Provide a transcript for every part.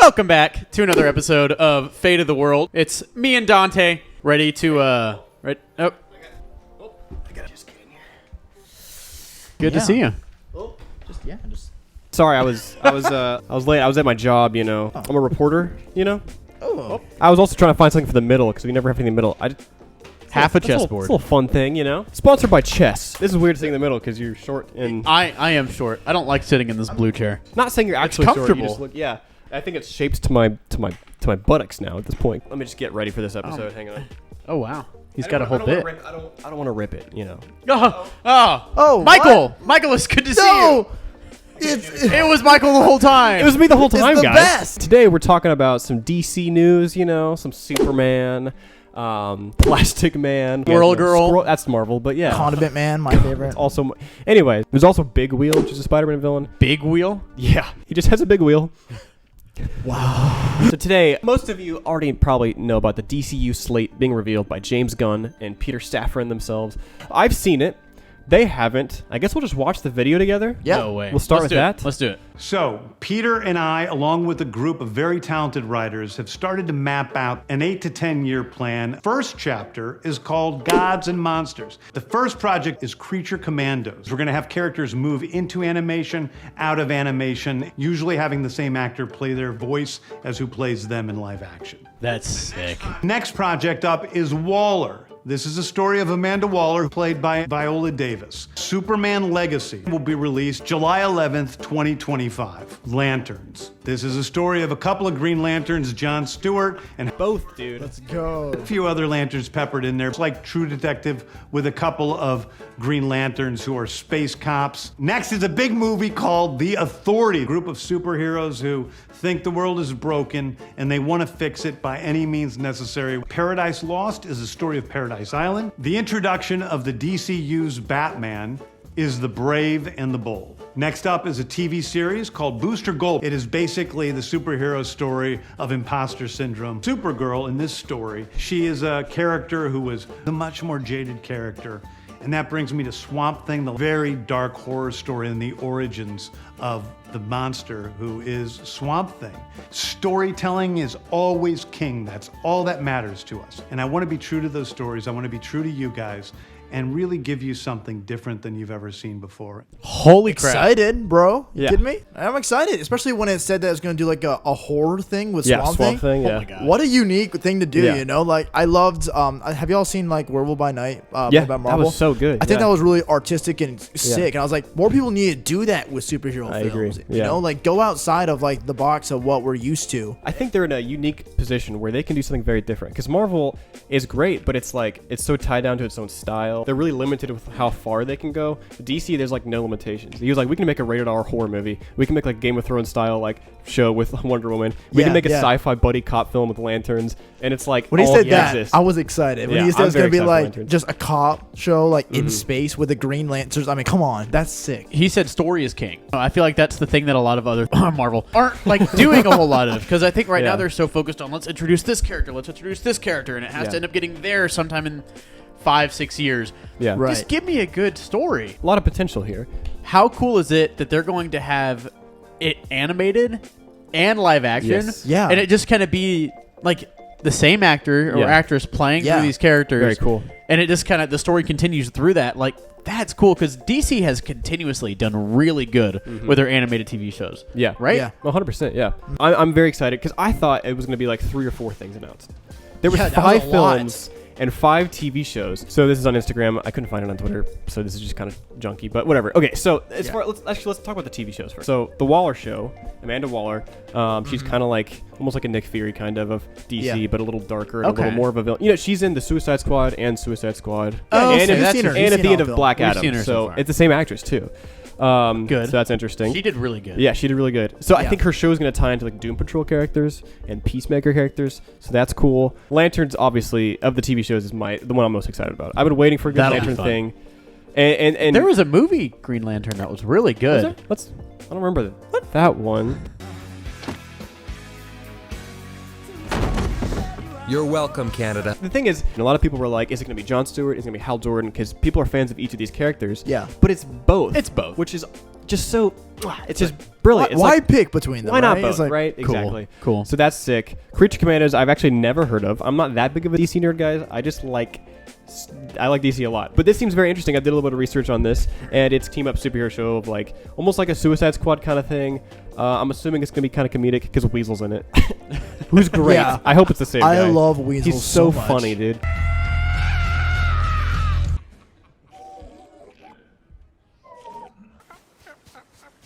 Welcome back to another episode of Fate of the World. It's me and Dante, ready to, right? Oh. Just kidding. Good to see you. Sorry, I was late. I was at my job, you know. I'm a reporter, you know. I was also trying to find something for the middle because we never have anything in the middle. Half a chessboard. It's a little fun thing, you know. Sponsored by chess. This is weird sitting in the middle because you're short and. I am short. I don't like sitting in this blue chair. Not saying you're actually comfortable. short. You just look, yeah. I think it's shaped to my buttocks now at this point. Let me just get ready for this episode. Hang on. Oh wow, he's got a whole bit. I don't want to rip it, you know. Oh, Michael! What? Michael, it's good to see you. It was Michael the whole time. It was me the whole time, it's the guys. Best. Today we're talking about some DC news, you know, some Superman, Plastic Man, Squirrel Girl. That's Marvel, but yeah. Condiment Man, my favorite. Also, anyway, there's also Big Wheel, which is a Spider-Man villain. Big Wheel? Yeah, he just has a big wheel. Wow. So today, most of you already probably know about the DCU slate being revealed by James Gunn and Peter Safran themselves. I've seen it. They haven't. I guess we'll just watch the video together. Yeah. No way. We'll start with that. Let's do it. So, Peter and I, along with a group of very talented writers, have started to map out an 8 to 10 year plan. First chapter is called Gods and Monsters. The first project is Creature Commandos. We're going to have characters move into animation, out of animation, usually having the same actor play their voice as who plays them in live action. That's sick. Next project up is Waller. This is a story of Amanda Waller, played by Viola Davis. Superman Legacy will be released July 11th, 2025. Lanterns. This is a story of a couple of Green Lanterns, John Stewart, and Both, dude. Let's go. a few other lanterns peppered in there. It's like True Detective with a couple of Green Lanterns who are space cops. Next is a big movie called The Authority, a group of superheroes who think the world is broken and they want to fix it by any means necessary. Paradise Lost is a story of Paradise Island. The introduction of the DCU's Batman is The Brave and the Bold. Next up is a TV series called Booster Gold. It is basically the superhero story of imposter syndrome. Supergirl, in this story, she is a character who is a much more jaded character. And that brings me to Swamp Thing, the very dark horror story and the origins of the monster who is Swamp Thing. Storytelling is always king. That's all that matters to us. And I want to be true to those stories. I want to be true to you guys and really give you something different than you've ever seen before. Holy crap. Excited, bro. You Yeah. kidding me? I'm excited, especially when it said that it was going to do like a horror thing with Yeah, Swamp Thing. Yeah. Oh my God. What a unique thing to do, Yeah. you know? Like, I loved, have y'all seen like Werewolf by Night Yeah, about that Marvel? was so good. I think Yeah. that was really artistic and sick. And I was like, more people need to do that with superhero I films. agree. You Yeah. know, like go outside of like the box of what we're used to. I think they're in a unique position where they can do something very different. Because Marvel is great, but it's like it's so tied down to its own style. They're really limited with how far they can go. DC, there's like no limitations. He was like, we can make a rated R horror movie. We can make like Game of Thrones style like show with Wonder Woman. We can make a sci-fi buddy cop film with lanterns. And it's like When he all said of that, exists. I was excited. When Yeah, he said I'm it's going to very be excited for like Lanterns. just a cop show like in space with the Green Lanterns. I mean, come on. That's sick. He said story is king. I feel like that's the thing that a lot of other Marvel aren't like doing a whole lot of, because I think right now Yeah. they're so focused on let's introduce this character, and it has to end up getting there sometime in 5-6 years. Yeah. Right. Just give me a good story. A lot of potential here. How cool is it that they're going to have it animated and live action? Yes. Yeah. And it just kind of be like the same actor or Yeah. actress playing Yeah. through these characters. Very cool. And it just kind of, the story continues through that. Like, that's cool because DC has continuously done really good with their animated TV shows. Yeah. Right? Yeah. 100%, yeah. I'm very excited because I thought it was going to be like 3 or 4 things announced. There was Yeah, that 5 was a lot. films and 5 TV shows. So this is on Instagram. I couldn't find it on Twitter, so this is just kind of junky, but whatever. Okay, so as far let's talk about the TV shows first. So the Waller Show, Amanda Waller, she's kind of like almost like a Nick Fury kind of DC, Yeah. but a little darker and a Okay. little more of a villain. You know, she's in the Suicide Squad and Suicide Squad, Oh, and, okay, at, that's seen her. and You've at seen the all end of film. Black We've Adam. seen her so So far. it's the same actress too. Good. So that's interesting. She did really good. Yeah, she did really good. So I Yeah. think her show is going to tie into like Doom Patrol characters and Peacemaker characters. So that's cool. Lanterns, obviously, of the TV shows, is the one I'm most excited about. I've been waiting for a good That'll be Lantern fun. thing. And There was a movie, Green Lantern, that was really Was good. there? I don't remember that one. You're welcome, Canada. The thing is, a lot of people were like, is it going to be Jon Stewart? Is it going to be Hal Jordan? Because people are fans of each of these characters. Yeah. But it's both. It's both. Which is just so. It's just brilliant. It's Why like, pick between them? why not right? both? It's like, Right? cool. Exactly. Cool. So that's sick. Creature Commandos, I've actually never heard of. I'm not that big of a DC nerd, guys. I like DC a lot. But this seems very interesting. I did a little bit of research on this, and it's team up superhero show of like almost like a Suicide Squad kind of thing. I'm assuming it's gonna be kind of comedic because Weasel's in it, who's great. Yeah. I hope it's the same I guy. love Weasel He's so much. funny, dude.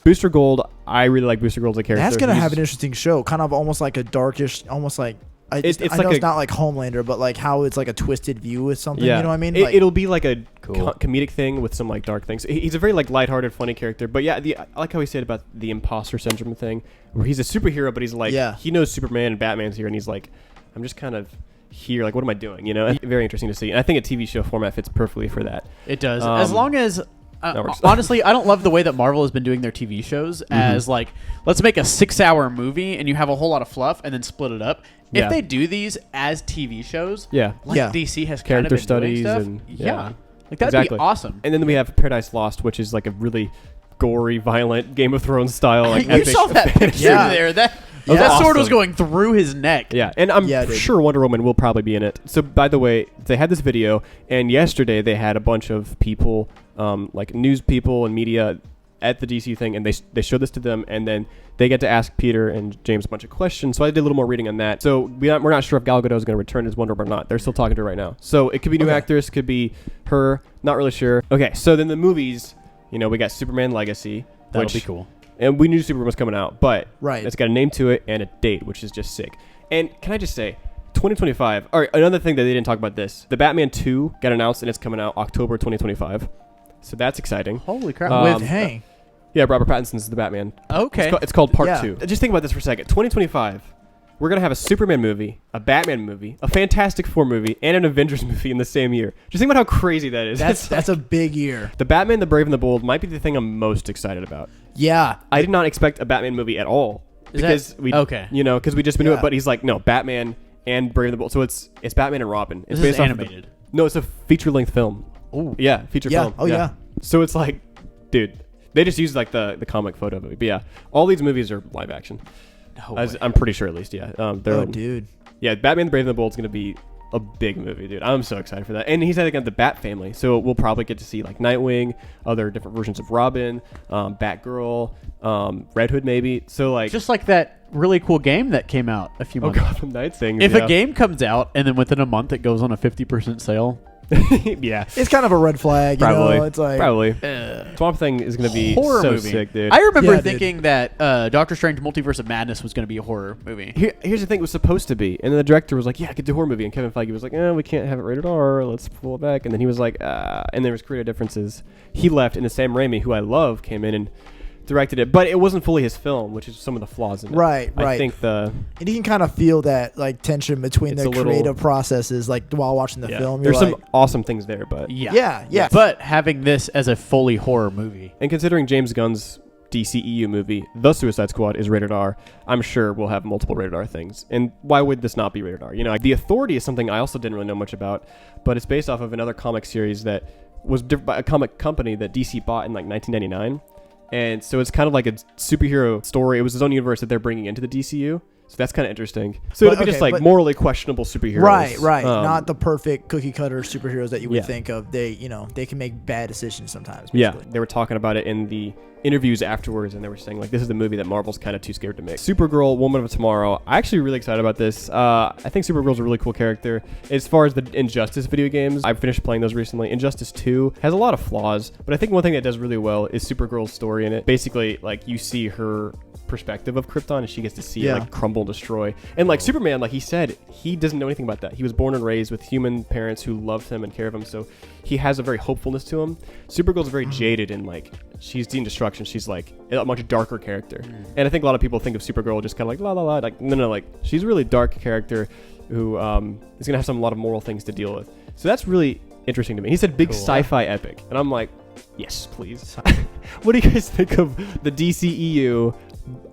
Booster Gold, I really like Booster Gold as a character. That's gonna He's- have an interesting show, kind of almost like a darkish, almost like It's I like know it's a- not like Homelander, but like how it's like a twisted view with something. Yeah, You know what I mean? It'll be like a Cool. comedic thing with some like dark things. He's a very like lighthearted, funny character. But yeah, I like how he said about the imposter syndrome thing, where he's a superhero, but he's like, Yeah. he knows Superman and Batman's here, and he's like, I'm just kind of here. Like, what am I doing? You know, and very interesting to see. And I think a TV show format fits perfectly for that. It does. As long as that works. honestly, I don't love the way that Marvel has been doing their TV shows as like, let's make a 6-hour movie and you have a whole lot of fluff and then split it up. Yeah. If they do these as TV shows, Yeah. like Yeah. DC has kind Character of been doing studies stuff, and- yeah. yeah. Like that'd Exactly. be awesome. And then we have Paradise Lost, which is like a really gory, violent Game of Thrones style. Like you epic saw that picture Yeah. there. That Yeah. that sword was Awesome. going through his neck. Yeah, and I'm Yeah, dude. sure Wonder Woman will probably be in it. So, by the way, they had this video, and yesterday they had a bunch of people, like news people and media, at the DC thing, and they showed this to them, and then they get to ask Peter and James a bunch of questions. So I did a little more reading on that. So we're not sure if Gal Gadot is going to return as Wonder Woman or not. They're still talking to her right now. So it could be new Okay. actress, could be her. Not really sure. Okay, so then the movies, we got Superman Legacy. That'll which, be cool. And we knew Superman was coming out, but Right. it's got a name to it and a date, which is just sick. And can I just say, 2025. All right, another thing that they didn't talk about this: the Batman 2 got announced and it's coming out October 2025. So that's exciting. Holy crap! Um, with Hank. Yeah, Robert Pattinson's the Batman. Okay. It's called Part Yeah. 2. Just think about this for a second. 2025. We're going to have a Superman movie, a Batman movie, a Fantastic Four movie, and an Avengers movie in the same year. Just think about how crazy that is. That's a big year. The Batman, the Brave, and the Bold might be the thing I'm most excited about. Yeah. I did not expect a Batman movie at all. Is because that- we, okay. because we just been doing Yeah. it. But he's like, no, Batman and Brave and the Bold. So it's Batman and Robin. It's This is off of animated. no, it's a feature-length film. Ooh. Yeah, feature Yeah. film. Oh, yeah. So it's like, dude, they just used like the comic photo of it. But yeah, all these movies are live action. No As way. I'm pretty sure, at least. Yeah. They're Oh, dude. yeah, Batman the Brave and the Bold is going to be a big movie, dude. I'm so excited for that. And he's adding the Bat family, so we'll probably get to see like Nightwing, other different versions of Robin, Batgirl, Red Hood maybe. So like, Just like that really cool game that came out a few oh months. Gotham Knights things. If yeah. a game comes out and then within a month it goes on a 50% sale, yeah, It's kind of a red flag. You probably, know? It's like probably. Swamp Thing is going to be horror so movie. sick, dude. I remember Yeah, dude. thinking that Doctor Strange Multiverse of Madness was going to be a horror movie. Here's the thing: it was supposed to be, and then the director was like, "Yeah, I could do a horror movie," and Kevin Feige was like, "We can't have it rated R. Let's pull it back." And then he was like, and there was creative differences. He left, and the Sam Raimi, who I love, came in and directed it, but it wasn't fully his film, which is some of the flaws in it. Right, I right. think and you can kind of feel that like tension between It's the a little- creative processes, like while watching the film. You're there's like, some awesome things there, but Yeah. But having this as a fully horror movie. and considering James Gunn's DCEU movie, The Suicide Squad, is rated R, I'm sure we'll have multiple rated R things. And why would this not be rated R? The Authority is something I also didn't really know much about, but it's based off of another comic series that was by a comic company that DC bought in like 1999. And so it's kind of like a superhero story. It was his own universe that they're bringing into the DCU. So that's kind of interesting. So But- it'll be just okay, like but- morally questionable superheroes. right. Um, Not the perfect cookie cutter superheroes that you would Yeah. think of. They can make bad decisions sometimes. Yeah, basically. they were talking about it in the interviews afterwards, and they were saying like this is the movie that Marvel's kind of too scared to make. Supergirl, Woman of Tomorrow. I'm actually really excited about this. I think Supergirl's a really cool character. As far as the Injustice video games, I've finished playing those recently. Injustice 2 has a lot of flaws, but I think one thing that does really well is Supergirl's story in it. Basically, like you see her perspective of Krypton, and she gets to see it Yeah. like crumble and destroy. And like Superman, like he said, he doesn't know anything about that. He was born and raised with human parents who loved him and care of him, so he has a very hopefulness to him. Supergirl's very jaded and like she's seen destruction. She's like a much darker character, and I think a lot of people think of Supergirl just kind of like la la la. Like no, like she's a really dark character who is gonna have a lot of moral things to deal with. So that's really interesting to me. He said big sci-fi epic, and I'm like, yes, please. What do you guys think of the DCEU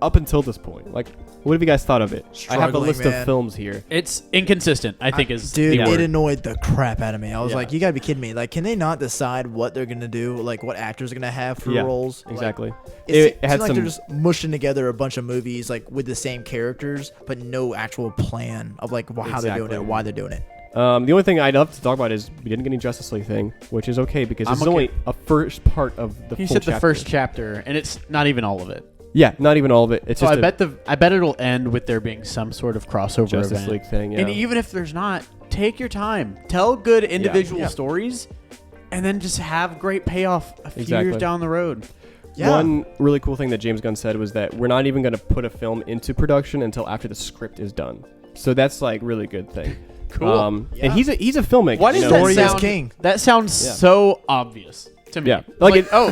up until this point. Like, what have you guys thought of it? I have a Struggling, list man. of films here. It's inconsistent, I think is Dude, the it word. annoyed the crap out of me. I was Yeah. like, you gotta be kidding me. Like, can they not decide what they're gonna do? Like, what actors are gonna have for Yeah, roles? Like, exactly. it had seemed like some. they're just mushing together a bunch of movies like with the same characters, but no actual plan of like how they're doing Exactly. it, why they're doing it. The only thing I'd love to talk about is we didn't get any Justice League thing, which is okay because I'm it's okay. only a first part of the He full said the chapter. first chapter, and it's not even all of it. Yeah, not even all of it. It's So just I bet it'll end with there being some sort of crossover Justice event. League thing. Yeah. And even if there's not, take your time. Tell good individual Yeah. stories, and then just have great payoff a few Exactly. years down the road. Yeah. One really cool thing that James Gunn said was that we're not even going to put a film into production until after the script is done. So that's like really good thing. Cool. Yeah. And he's a filmmaker. Why you does know? that Story is sound? king. That sounds Yeah. so obvious to me. Yeah. Like, oh,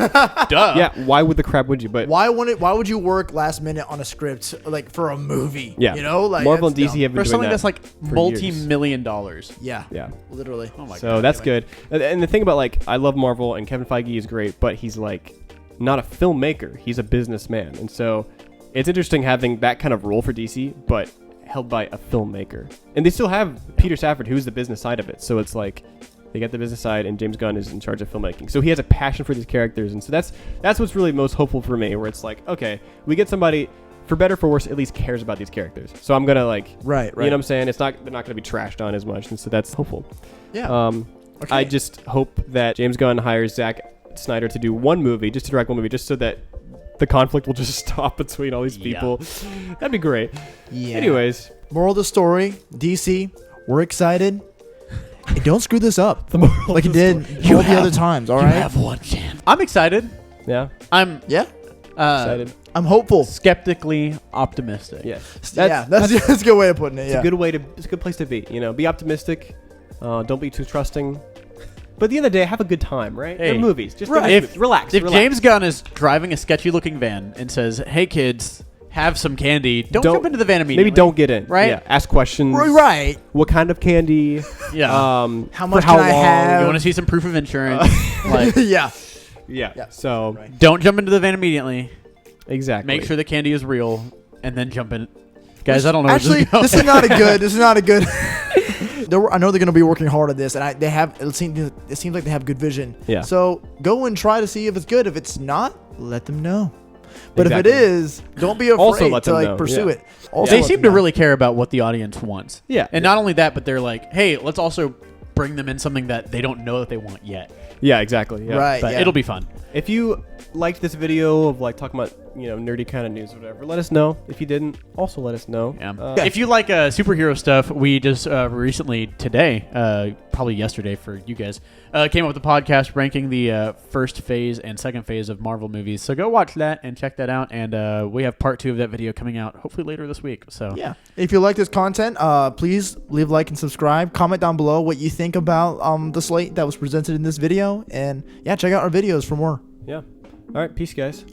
duh. Yeah. Why would the crap would you? But Why would you work last minute on a script like for a movie? yeah, You know, like Marvel and that's DC dumb. have been For doing something that that's like for multi-million dollars. Yeah. Yeah. Literally. Oh my So god. that's good. And the thing about like I love Marvel and Kevin Feige is great, but he's like not a filmmaker. He's a businessman, and so it's interesting having that kind of role for DC, but held by a filmmaker. And they still have Peter Safran, who's the business side of it. So it's like they get the business side, and James Gunn is in charge of filmmaking. So he has a passion for these characters, and so that's what's really most hopeful for me. Where it's like, okay, we get somebody, for better or for worse, at least cares about these characters. So I'm gonna like, Right. you know what I'm saying? They're not gonna be trashed on as much, and so that's hopeful. Yeah. Okay. I just hope that James Gunn hires Zack Snyder to do one movie, just to direct one movie, just so that the conflict will just stop between all these Yeah. people. That'd be great. Yeah. Anyways, Moral of the story: DC, we're excited. And don't screw this up the moral like you of the did story. all the other times. All right. one chance. I'm excited. Yeah, I'm Yeah. excited. I'm hopeful. skeptically optimistic. Yeah, That's a good way of putting it. it's Yeah. a good way to. It's a good place to be. You know, be optimistic. Don't be too trusting. But at the end of the day, have a good time, right? Hey. They're movies. Just Right. relax. If relax. James Gunn is driving a sketchy-looking van and says, "Hey kids, have some candy," don't jump into the van immediately. Maybe don't get in. Right? Yeah. Ask questions. Right. What kind of candy? Yeah. How for much how can I long? have? You want to see some proof of insurance? Like, Yeah. Yeah. Yeah. So Right. don't jump into the van immediately. exactly. Make sure the candy is real, and then jump in. Guys, I don't know. where Actually, this is this is not a good. I know they're going to be working hard on this, and they have. It seems like they have good vision. Yeah. So go and try to see if it's good. If it's not, let them know. But if Exactly. it is, don't be afraid Also let to them like know, pursue yeah. it. Also They let seem them to know. really care about what the audience wants. Yeah. And not only that, but they're like, "Hey, let's also bring them in something that they don't know that they want yet." Yeah. Exactly. Yeah. Right. But yeah. it'll be fun. If you liked this video of like talking about nerdy kind of news or whatever, let us know. If you didn't, also let us know. Yeah. If you like superhero stuff, we just recently today, probably yesterday for you guys, came up with a podcast ranking the first phase and second phase of Marvel movies. So go watch that and check that out. And we have part 2 of that video coming out hopefully later this week. So Yeah. If you like this content, please leave a like and subscribe. Comment down below what you think about the slate that was presented in this video. And yeah, check out our videos for more. Yeah. All right. Peace, guys.